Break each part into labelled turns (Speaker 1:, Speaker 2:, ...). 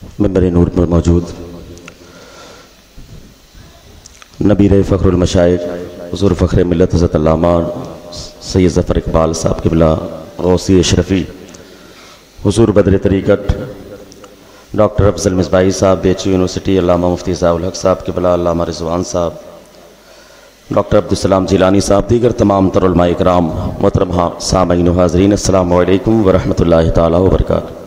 Speaker 1: منبر نور پر موجود نبیر فخر المشائخ حضور فخر ملت حضرت علامہ سید ظفر اقبال صاحب قبلہ غوثی اشرفی، حضور بدر طریقت ڈاکٹر افضل مصباحی صاحب بیچو یونیورسٹی، علامہ مفتی ضیاء الحق صاحب قبلہ، علامہ رضوان صاحب، ڈاکٹر عبدالسلام جیلانی صاحب، دیگر تمام تر علماء اکرام، محترم سامعین و حاضرین، السلام علیکم ورحمۃ اللہ تعالیٰ وبرکاتہ۔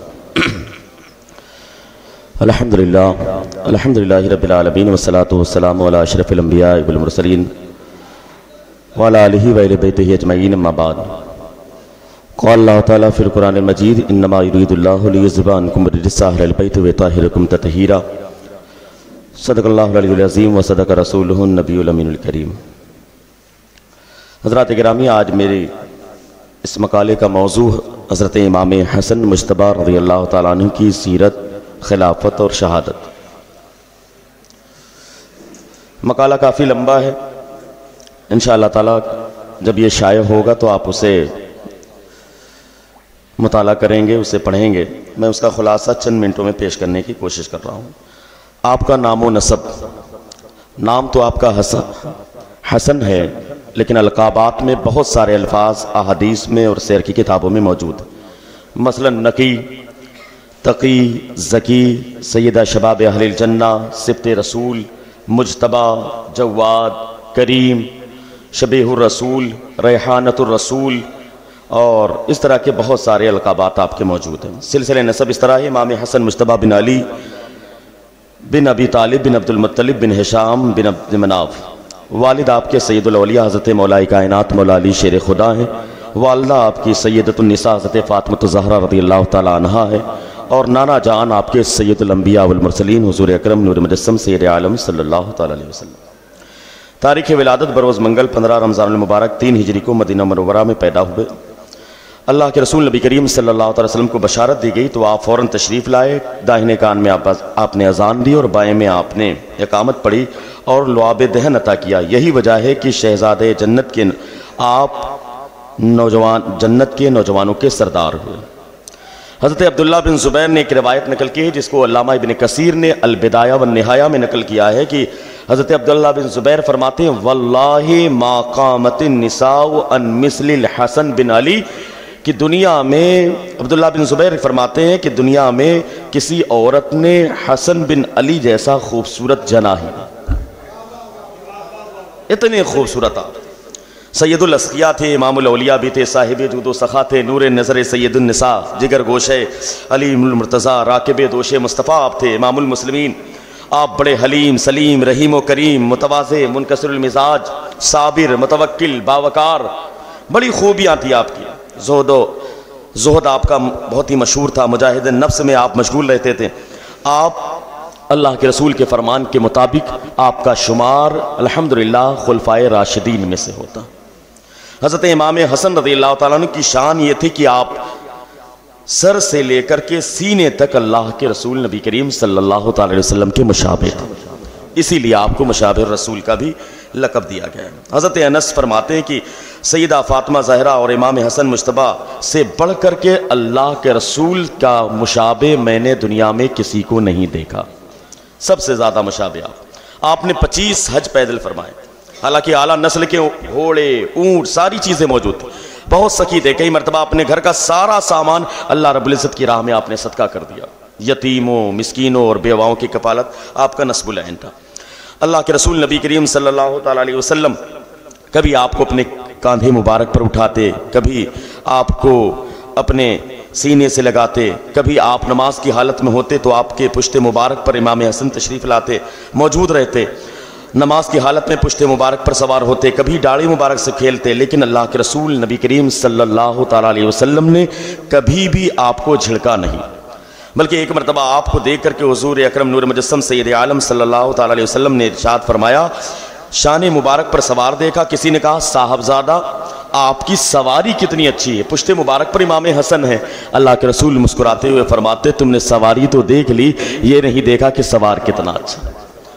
Speaker 1: الحمدللہ رب العالمین والصلاة والسلام علی اشرف الانبیاء والمرسلین وعلی آلہ وآلِ بیتہ اجمعین، اما بعد۔ قال اللہ تعالیٰ فی القرآن المجید انما یرید اللہ لیذہب عنکم الرجس اہل البیت ویطہرکم تطہیرا، صدق اللہ العلی العظیم و صدق رسولہ النبی الامین الکریم۔ حضرات گرامی، آج میرے اس مقالے کا موضوع حضرت امام حسن مجتبیٰ رضی اللہ تعالیٰ عنہ کی سیرت، خلافت اور شہادت۔ مقالہ کافی لمبا ہے، انشاءاللہ تعالیٰ جب یہ شائع ہوگا تو آپ اسے مطالعہ کریں گے، اسے پڑھیں گے۔ میں اس کا خلاصہ چند منٹوں میں پیش کرنے کی کوشش کر رہا ہوں۔ آپ کا نام و نسب، نام تو آپ کا حسن ہے، لیکن القابات میں بہت سارے الفاظ احادیث میں اور سیر کی کتابوں میں موجود ہیں، مثلا نقی، تقی، زکی، سیدہ شباب اہل الجنہ، صفت رسول، مجتبی، جواد، کریم، شبیہ الرسول، ریحانۃ الرسول، اور اس طرح کے بہت سارے القابات آپ کے موجود ہیں۔ سلسلہ نسب اس طرح ہے: امام حسن مجتبیٰ بن علی بن ابی طالب بن عبد المطلب بن ہشام بن عبد مناف۔ والد آپ کے سید الاولیاء حضرت مولا کائنات مولا علی شیر خدا ہیں۔ والدہ آپ کی سیدۃ النساء حضرت فاطمۃ الزہرا رضی اللہ تعالی عنہا ہے، اور نانا جان آپ کے سید الانبیاء والمرسلین حضور اکرم نور مجسم سید عالم صلی اللہ تعالی علیہ وسلم۔ تاریخ ولادت بروز منگل 15 رمضان المبارک 3 ہجری کو مدینہ منورہ میں پیدا ہوئے۔ اللہ کے رسول نبی کریم صلی اللہ علیہ وسلم کو بشارت دی گئی تو آپ فوراً تشریف لائے۔ داہنے کان میں آپ نے اذان دی اور بائیں میں آپ نے اقامت پڑھی اور لعاب دہن عطا کیا۔ یہی وجہ ہے کہ شہزادے جنت کے آپ جنت کے نوجوانوں کے سردار ہوئے۔ حضرت عبداللہ بن زبیر نے ایک روایت نقل کی ہے جس کو علامہ ابن کثیر نے البدایہ والنہایہ میں نقل کیا ہے کہ حضرت عبداللہ بن زبیر فرماتے ہیں: واللہ ما قامت النساء عن مثل الحسن بن علی، کہ دنیا میں، عبداللہ بن زبیر فرماتے ہیں کہ دنیا میں کسی عورت نے حسن بن علی جیسا خوبصورت جنا ہی نہیں، اتنے خوبصورت آپ سید الاسقیاء تھے، امام الاولیاء بھی تھے، صاحب جود و سخا تھے، نور نظر سید النساء، جگر گوشے علیم المرتضیٰ، راکب دوش مصطفیٰ آپ تھے، امام المسلمین۔ آپ بڑے حلیم، سلیم، رحیم و کریم، متواضع، منکسر المزاج، صابر، متوکل، باوقار، بڑی خوبیاں تھی آپ کی۔ زہد آپ کا بہت ہی مشہور تھا، مجاہد نفس میں آپ مشغول رہتے تھے۔ آپ اللہ کے رسول کے فرمان کے مطابق آپ کا شمار الحمدللہ خلفائے راشدین میں سے ہوتا۔ حضرت امام حسن رضی اللہ تعالیٰ عنہ کی شان یہ تھی کہ آپ سر سے لے کر کے سینے تک اللہ کے رسول نبی کریم صلی اللہ تعالی علیہ وسلم کے مشابہ تھے، اسی لیے آپ کو مشابہ الرسول کا بھی لقب دیا گیا ہے۔ حضرت انس فرماتے ہیں کہ سیدہ فاطمہ زہرا اور امام حسن مجتبیٰ سے بڑھ کر کے اللہ کے رسول کا مشابہ میں نے دنیا میں کسی کو نہیں دیکھا، سب سے زیادہ مشابہ آپ نے 25 حج پیدل فرمائے، حالانکہ اعلیٰ نسل کے گھوڑے، اونٹ، ساری چیزیں موجود تھیں، بہت سخی تھے۔ کئی مرتبہ اپنے گھر کا سارا سامان اللہ رب العزت کی راہ میں آپ نے صدقہ کر دیا۔ یتیموں، مسکینوں اور بیواؤں کی کفالت آپ کا نصب العین تھا۔ اللہ کے رسول نبی کریم صلی اللہ تعالی علیہ وسلم کبھی آپ کو اپنے کاندھے مبارک پر اٹھاتے، کبھی آپ کو اپنے سینے سے لگاتے، کبھی آپ نماز کی حالت میں ہوتے تو آپ کے پشت مبارک پر امام حسن تشریف لاتے، موجود رہتے، نماز کی حالت میں پشت مبارک پر سوار ہوتے، کبھی داڑھی مبارک سے کھیلتے، لیکن اللہ کے رسول نبی کریم صلی اللہ تعالی علیہ وسلم نے کبھی بھی آپ کو جھڑکا نہیں، بلکہ ایک مرتبہ آپ کو دیکھ کر کے حضور اکرم نور مجسم سید عالم صلی اللہ تعالی علیہ وسلم نے ارشاد فرمایا، شان مبارک پر سوار دیکھا، کسی نے کہا صاحبزادہ آپ کی سواری کتنی اچھی ہے، پشت مبارک پر امام حسن ہے۔ اللہ کے رسول مسکراتے ہوئے فرماتے تم نے سواری تو دیکھ لی، یہ نہیں دیکھا کہ سوار کتنا اچھا،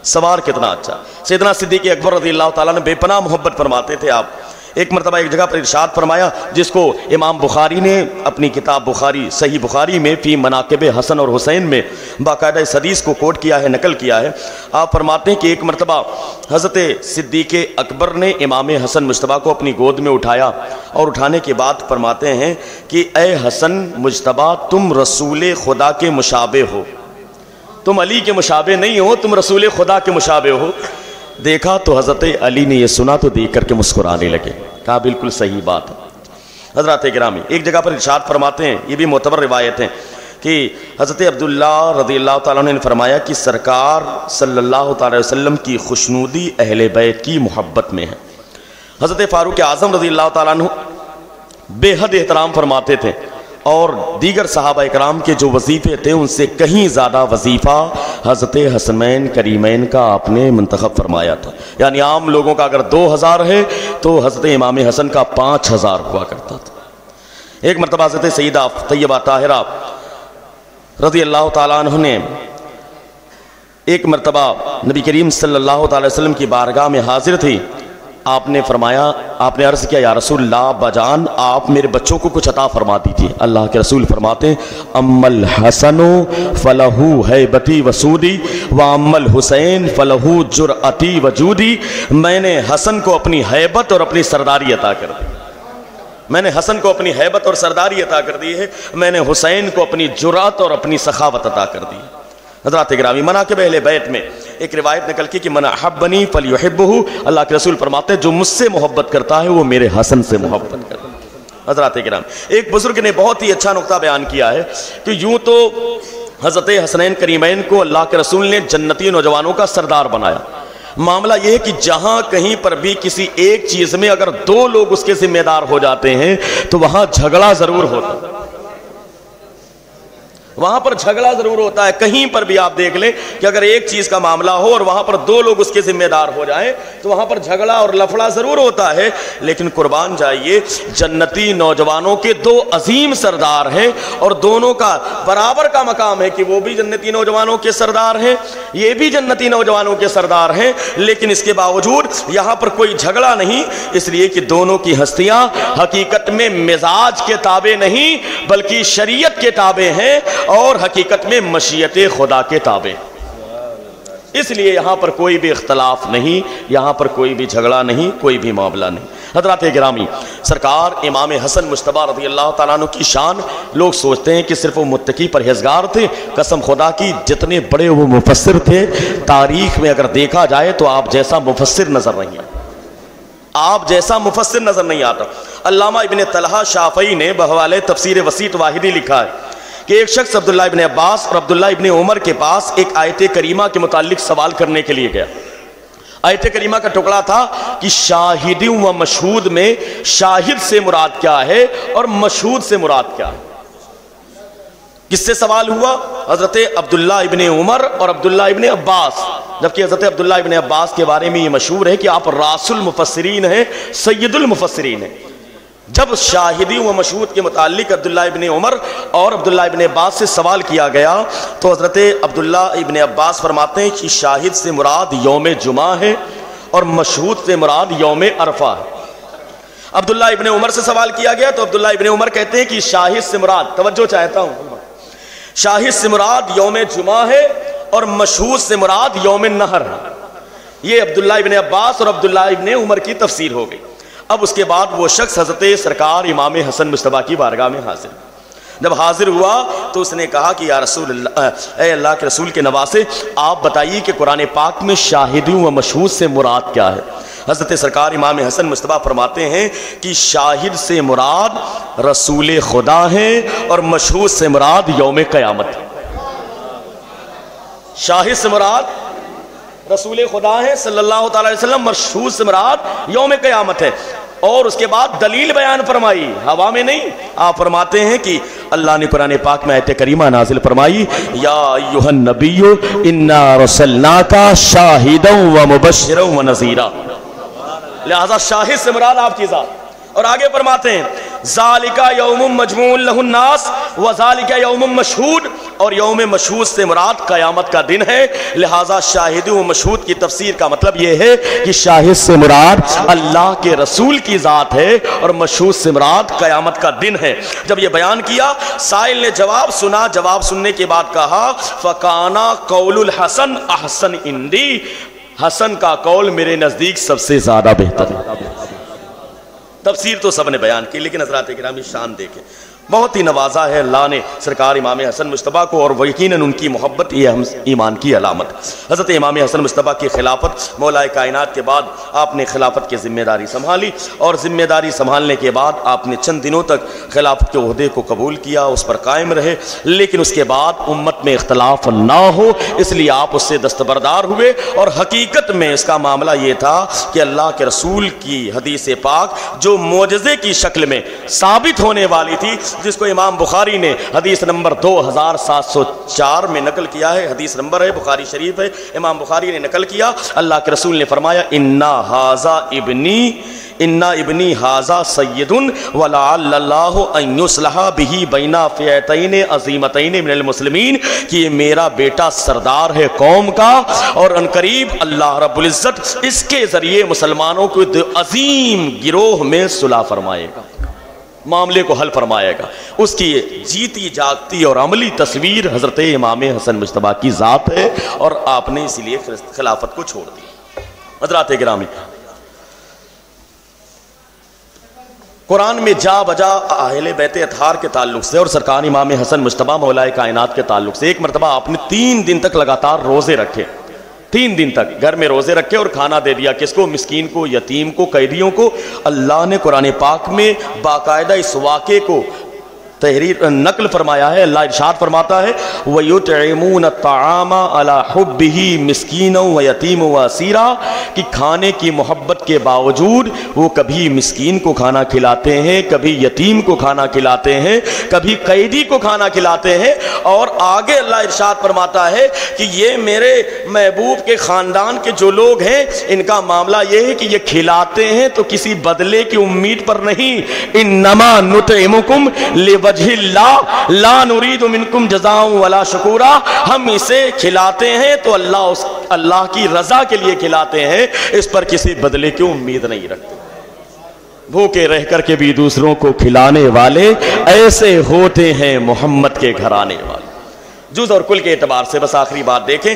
Speaker 1: سوار کتنا اچھا۔ سیدنا صدیق اکبر رضی اللہ تعالیٰ نے بے پناہ محبت فرماتے تھے آپ ایک مرتبہ ایک جگہ پر ارشاد فرمایا، جس کو امام بخاری نے اپنی کتاب بخاری صحیح بخاری میں فی مناقب حسن اور حسین میں باقاعدہ اس حدیث کو کوٹ کیا ہے، نقل کیا ہے۔ آپ فرماتے ہیں کہ ایک مرتبہ حضرت صدیق اکبر نے امام حسن مجتبیٰ کو اپنی گود میں اٹھایا، اور اٹھانے کے بعد فرماتے ہیں کہ اے حسن مجتبیٰ، تم رسول خدا کے مشابہ ہو، تم علی کے مشابہ نہیں ہو، تم رسول خدا کے مشابہ ہو۔ دیکھا تو حضرت علی نے یہ سنا تو دیکھ کر کے مسکرانے لگے، کہا بالکل صحیح بات ہے۔ حضرات گرامی، ایک جگہ پر ارشاد فرماتے ہیں، یہ بھی معتبر روایت ہے، کہ حضرت عبداللہ رضی اللہ تعالیٰ عنہ نے فرمایا کہ سرکار صلی اللہ تعالی وسلم کی خوشنودی اہل بیت کی محبت میں ہے۔ حضرت فاروق اعظم رضی اللہ تعالیٰ عنہ بے حد احترام فرماتے تھے، اور دیگر صحابہ اکرام کے جو وظیفے تھے ان سے کہیں زیادہ وظیفہ حضرت حسنین کریمین کا آپ نے منتخب فرمایا تھا۔ یعنی عام لوگوں کا اگر 2000 ہے تو حضرت امام حسن کا 5000 ہوا کرتا تھا۔ ایک مرتبہ حضرت سیدہ طیبہ طاہرہ رضی اللہ تعالیٰ عنہ نے ایک مرتبہ نبی کریم صلی اللہ تعالی وسلم کی بارگاہ میں حاضر تھی۔ آپ نے فرمایا، آپ نے عرض کیا یا رسول اللہ باجان آپ میرے بچوں کو کچھ عطا فرما دیجیے۔ اللہ کے رسول فرماتے ہیں اما الحسن فلہ ہیبتی وسودی واما الحسین فلہ جرأتی وجودی، میں نے حسن کو اپنی ہیبت اور اپنی سرداری عطا کر دی، میں نے حسن کو اپنی ہیبت اور سرداری عطا کر دی ہے، میں نے حسین کو اپنی جرأت اور اپنی سخاوت عطا کر دی ہے۔ حضرات گرامی، مناقب اہل بیت میں ایک روایت نقل کی کہ من احبنی فلیحبہ، اللہ کے رسول فرماتے ہیں جو مجھ سے محبت کرتا ہے وہ میرے حسن سے محبت کرتا ہے۔ حضرات گرامی، ایک بزرگ نے بہت ہی اچھا نقطہ بیان کیا ہے کہ یوں تو حضرت حسنین کریمین کو اللہ کے رسول نے جنتی نوجوانوں کا سردار بنایا، معاملہ یہ ہے کہ جہاں کہیں پر بھی کسی ایک چیز میں اگر 2 لوگ اس کے ذمہ دار ہو جاتے ہیں تو وہاں جھگڑا ضرور ہوتا ہے، وہاں پر جھگڑا ضرور ہوتا ہے۔ کہیں پر بھی آپ دیکھ لیں کہ اگر ایک چیز کا معاملہ ہو اور وہاں پر 2 لوگ اس کے ذمہ دار ہو جائیں تو وہاں پر جھگڑا اور لفڑا ضرور ہوتا ہے، لیکن قربان جائیے جنتی نوجوانوں کے 2 عظیم سردار ہیں، اور دونوں کا برابر کا مقام ہے کہ وہ بھی جنتی نوجوانوں کے سردار ہیں، یہ بھی جنتی نوجوانوں کے سردار ہیں، لیکن اس کے باوجود یہاں پر کوئی جھگڑا نہیں، اس لیے کہ دونوں کی ہستیاں حقیقت میں مزاج کے تابع نہیں بلکہ شریعت کے تابع ہیں، اور حقیقت میں مشیت خدا کے تابع، اس لیے یہاں پر کوئی بھی اختلاف نہیں، یہاں پر کوئی بھی جھگڑا نہیں، کوئی بھی معاملہ نہیں۔ حضرات گرامی، سرکار امام حسن مجتبیٰ رضی اللہ تعالیٰ عنہ کی شان لوگ سوچتے ہیں کہ صرف وہ متقی پرہیزگار تھے، قسم خدا کی جتنے بڑے وہ مفسر تھے تاریخ میں اگر دیکھا جائے تو آپ جیسا مفسر نظر نہیں آتا، آپ جیسا مفسر نظر نہیں آتا۔ علامہ ابن طلحہ شافعی نے بحوالہ تفسیر وسیط واحدی لکھا ہے کہ ایک شخص عبداللہ ابن عباس اور عبداللہ ابن عمر کے پاس ایک آیت کریمہ کے متعلق سوال کرنے کے لیے گیا۔ آیت کریمہ کا ٹکڑا تھا کہ شاہد و مشہود میں شاہد سے مراد کیا ہے اور مشہود سے مراد کیا ہے۔ کس سے سوال ہوا؟ حضرت عبداللہ ابن عمر اور عبداللہ ابن عباس، جبکہ حضرت عبداللہ ابن عباس کے بارے میں یہ مشہور ہے کہ آپ راس المفسرین ہیں، سید المفسرین ہیں۔ جب شاہدی و مشہود کے متعلق عبداللہ ابن عمر اور عبداللہ ابن عباس سے سوال کیا گیا تو حضرت عبداللہ ابن عباس فرماتے ہیں کہ شاہد سے مراد یوم جمعہ ہے اور مشہود سے مراد یوم عرفہ ہے۔ عبداللہ ابن عمر سے سوال کیا گیا تو عبداللہ ابن عمر کہتے ہیں کہ شاہد سے مراد، توجہ چاہتا ہوں، شاہد سے مراد یوم جمعہ ہے اور مشہود سے مراد یوم نہر ہے۔ یہ عبداللہ ابن عباس اور عبداللہ ابن عمر کی تفسیر ہو گئی۔ اب اس کے بعد وہ شخص حضرت سرکار امام حسن مجتبیٰ کی بارگاہ میں حاضر، جب حاضر ہوا تو اس نے کہا کہ یا رسول اللہ، اے اللہ کے رسول کے نواسے، آپ بتائیے کہ قرآن پاک میں شاہدی و مشہود سے مراد کیا ہے۔ حضرت سرکار امام حسن مجتبیٰ فرماتے ہیں کہ شاہد سے مراد رسول خدا ہیں اور مشہود سے مراد یوم قیامت ہے۔ شاہد سے مراد رسول خدا ہیں صلی اللہ تعالی علیہ وسلم، مشہود سے مراد یوم قیامت ہے۔ اور اس کے بعد دلیل بیان فرمائی، ہوا میں نہیں، آپ فرماتے ہیں کہ اللہ نے قرآن پاک میں آیت کریمہ نازل فرمائی، یا ایھا النبی انا رسلناک شاہدا و مبشرا و نذیرا، لہذا شاہد سے مراد آپ کی ذات۔ اور آگے فرماتے ہیں ذالکا یوم مجموع لہ الناس وذالکا یوم مشہود، اور یوم مشہود سے مراد قیامت کا دن ہے۔ لہٰذا شاہد و مشہود کی تفسیر کا مطلب یہ ہے کہ شاہد سے مراد اللہ کے رسول کی ذات ہے اور مشہود سے مراد قیامت کا دن ہے۔ جب یہ بیان کیا، سائل نے جواب سنا، جواب سننے کے بعد کہا فَقَانَا قَوْلُ الْحَسَنِ أَحْسَنِ عِنْدِي، حسن کا قول میرے نزدیک سب سے زیادہ بہتر ہے۔ تفسیر تو سب نے بیان کی، لیکن حضرات کرام شان دیکھیں، بہت ہی نوازا ہے اللہ نے سرکار امام حسن مجتبیٰ کو، اور یقیناً ان کی محبت یہ ایمان کی علامت۔ حضرت امام حسن مجتبیٰ کی خلافت مولا کائنات کے بعد آپ نے خلافت کی ذمہ داری سنبھالی، اور ذمہ داری سنبھالنے کے بعد آپ نے چند دنوں تک خلافت کے عہدے کو قبول کیا، اس پر قائم رہے، لیکن اس کے بعد امت میں اختلاف نہ ہو اس لیے آپ اس سے دستبردار ہوئے۔ اور حقیقت میں اس کا معاملہ یہ تھا کہ اللہ کے رسول کی حدیث پاک جو معجزے کی شکل میں ثابت ہونے والی تھی، جس کو امام بخاری نے حدیث نمبر 2704 میں نقل کیا ہے، حدیث نمبر ہے، بخاری شریف ہے، امام بخاری نے نقل کیا، اللہ کے رسول نے فرمایا اِنَّا ابنی ھذا سید وَلَعَلَّ اللَّهُ أَن يُصْلِحَ بِهِ بَيْنَ فِئَتَيْنِ عَظِیمَتَيْنِ مِنَ الْمُسْلِمِینَ، کہ یہ میرا بیٹا سردار ہے قوم کا، اور عنقریب اللہ رب العزت اس کے ذریعے مسلمانوں کو عظیم گروہ میں صلح فرمائے گا، معاملے کو حل فرمائے گا۔ اس کی جیتی جاگتی اور عملی تصویر حضرت امام حسن مجتبیٰ کی ذات ہے، اور آپ نے اسی لیے خلافت کو چھوڑ دی۔ حضرات گرامی، قرآن میں جا بجا اہل بیت اطہار کے تعلق سے اور سرکار امام حسن مجتبیٰ مولا کائنات کے تعلق سے، ایک مرتبہ آپ نے 3 دن تک لگاتار روزے رکھے، 3 دن تک گھر میں روزے رکھے اور کھانا دے دیا، کس کو؟ مسکین کو، یتیم کو، قیدیوں کو۔ اللہ نے قرآن پاک میں باقاعدہ اس واقعے کو تحریر نقل فرمایا ہے۔ اللہ ارشاد فرماتا ہے وَيُطْعِمُونَ الطَّعَامَ عَلَى حُبِّهِ مِسْكِينًا وَيَتِيمًا وَأَسِيرًا، کہ کھانے کی محبت کے باوجود وہ کبھی مسکین کو کھانا کھلاتے ہیں، کبھی یتیم کو کھانا کھلاتے ہیں، کبھی قیدی کو کھانا کھلاتے ہیں۔ اور آگے اللہ ارشاد فرماتا ہے کہ یہ میرے محبوب کے خاندان کے جو لوگ ہیں، ان کا معاملہ یہ ہے کہ یہ کھلاتے ہیں تو کسی بدلے کی امید پر نہیں، انما نطعمکم لوجہ اللہ لا نرید منکم جزاء ولا شکورا، ہم اسے کھلاتے ہیں تو اللہ کی رضا کے لیے کھلاتے ہیں، اس پر کسی بدلے کی امید نہیں رکھتے۔ بھوکے رہ کر کے بھی دوسروں کو کھلانے والے ایسے ہوتے ہیں محمد کے گھرانے والے۔ جز اور کل کے اعتبار سے بس آخری بات دیکھیں،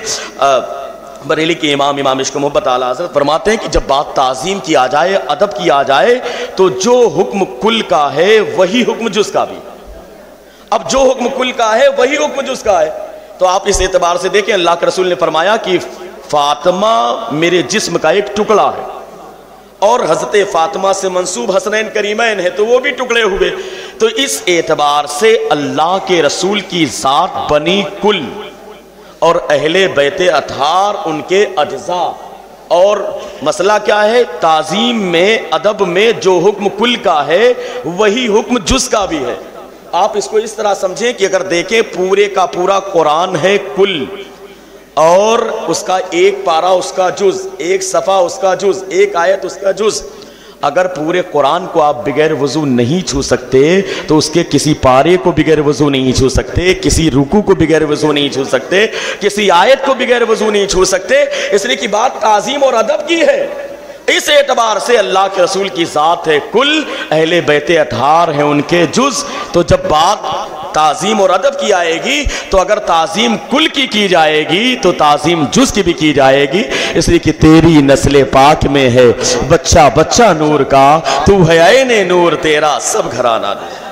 Speaker 1: بریلی کے امام عشق محبت اعلیٰ حضرت فرماتے ہیں کہ جب بات تعظیم کی آ جائے، ادب کی آ جائے، تو جو حکم کل کا ہے وہی حکم جز کا بھی۔ اب جو حکم کل کا ہے وہی حکم جز کا ہے، تو آپ اس اعتبار سے دیکھیں، اللہ کے رسول نے فرمایا کہ فاطمہ میرے جسم کا ایک ٹکڑا ہے، اور حضرت فاطمہ سے منسوب حسنین کریمین ہے تو وہ بھی ٹکڑے ہوئے۔ تو اس اعتبار سے اللہ کے رسول کی ذات بنی کل اور اہل بیت اطہار ان کے اجزاء، اور مسئلہ کیا ہے؟ تعظیم میں، ادب میں جو حکم کل کا ہے وہی حکم جز کا بھی ہے۔ آپ اس کو اس طرح سمجھیں کہ اگر دیکھیں پورے کا پورا قرآن ہے کل، اور اس کا ایک پارہ اس کا جز، ایک صفحہ اس کا جز، ایک آیت اس کا جز، اگر پورے قرآن کو آپ بغیر وضو نہیں چھو سکتے تو اس کے کسی پارے کو بغیر وضو نہیں چھو سکتے، کسی رکوع کو بغیر وضو نہیں چھو سکتے، کسی آیت کو بغیر وضو نہیں چھو سکتے، اس لیے کہ بات تعظیم اور ادب کی ہے۔ اس اعتبار سے اللہ کے رسول کی ذات ہے کل، اہل بیت اطہار ہیں ان کے جز۔ تو جب بات تعظیم اور ادب کی آئے گی تو اگر تعظیم کل کی جائے گی تو تعظیم جز کی بھی کی جائے گی، اس لیے کہ تیری نسل پاک میں ہے بچہ بچہ نور کا، تو ہے عین نور تیرا سب گھرانہ نور۔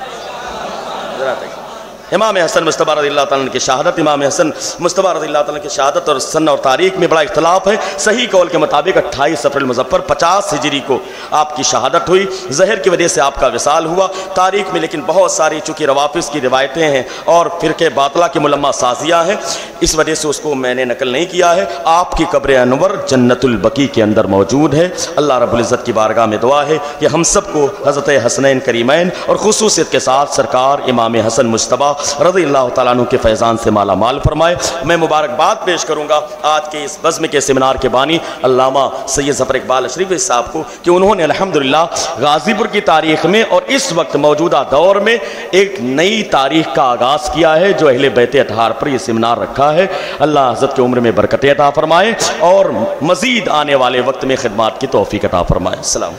Speaker 1: امام حسن مجتبیٰ رضی اللہ تعالیٰ عنہ کی شہادت، امام حسن مجتبیٰ رضی اللہ تعالیٰ عنہ کی شہادت اور سن اور تاریخ میں بڑا اختلاف ہے۔ صحیح قول کے مطابق 28 صفر المظفر 50 ہجری کو آپ کی شہادت ہوئی، زہر کی وجہ سے آپ کا وصال ہوا۔ تاریخ میں لیکن بہت ساری چونکہ روافظ کی روایتیں ہیں اور فرقہ باطلہ کی ملمہ سازیاں ہیں، اس وجہ سے اس کو میں نے نقل نہیں کیا ہے۔ آپ کی قبر انور جنت البقیع کے اندر موجود ہے۔ اللہ رب العزت کی بارگاہ میں دعا ہے کہ ہم سب کو حضرت حسنین کریمین اور خصوصیت کے ساتھ سرکار امام حسن مجتبیٰ رضی اللہ تعالیٰ عنہ کے فیضان سے مالا مال فرمائے۔ میں مبارکباد پیش کروں گا آج کے اس بزم کے سیمینار کے بانی علامہ سید ظفر اقبال اشرفی صاحب کو کہ انہوں نے الحمدللہ غازی پور کی تاریخ میں اور اس وقت موجودہ دور میں ایک نئی تاریخ کا آغاز کیا ہے جو اہل بیت اطہار پر یہ سیمینار رکھا ہے۔ اللہ حضرت کی عمر میں برکت عطا فرمائے اور مزید آنے والے وقت میں خدمات کی توفیق عطا فرمائے۔ السلام